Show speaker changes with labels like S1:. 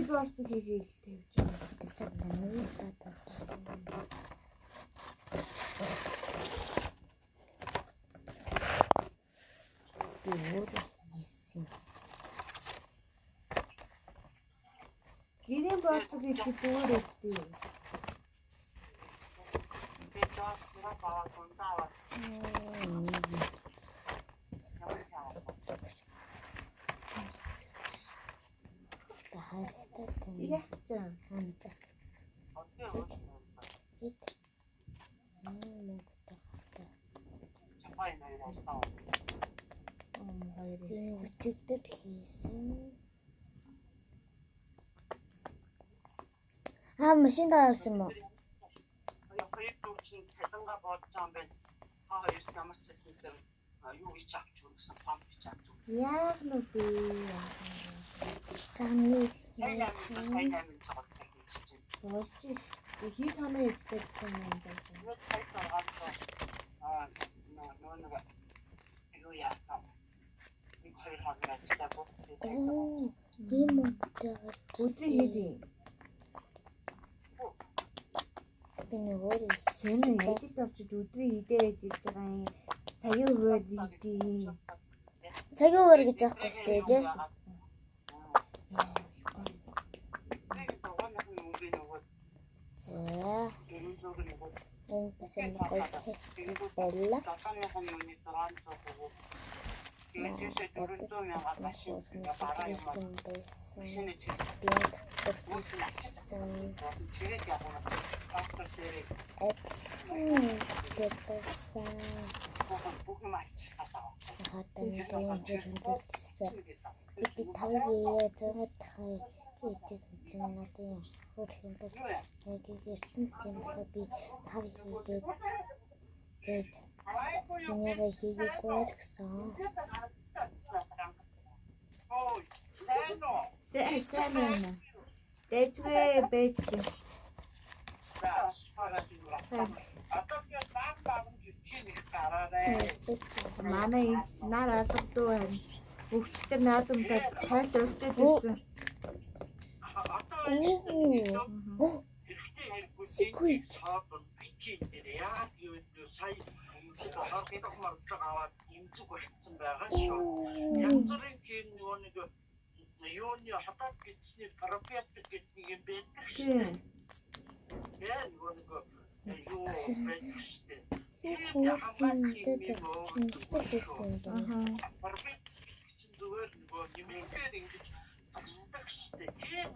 S1: борцог хийгээл тавьж гэрийн борцог хийх зүгээр үстэй.
S2: машин тавьсан мó.
S1: Яах нь бэ?
S2: Замны
S1: болж хий танаа ичдэг юм байна.
S2: ийм мөнгөтэй
S1: Өдрийн хийдий.
S2: би нөгөө
S1: Сэнэ яжиг тавчид өдрийн хийдээ гэж хэлж байгаа юм. Цагийн өгөөд хийдий.
S2: цагийн өөр гэж байхгүй шүү дээ. Энэ басан гоё байла.
S1: Сэнэ. Дэжгээ бэжгээ. Манай нар алгадуу байна. Өгчтөр наадамтай хайлт өвчтэй байсан.
S2: Secret.
S3: Юуны хатад гисний пропиат гэдэг юм байдаг шүү.
S1: Тийм.
S3: Яа нөгөө юу байдаг шүү. Тийм хамгаалах юм уу? Пропиат чинь зүгээр нөгөө нэмэгдээд ингэж тасдаг шүү. Тийм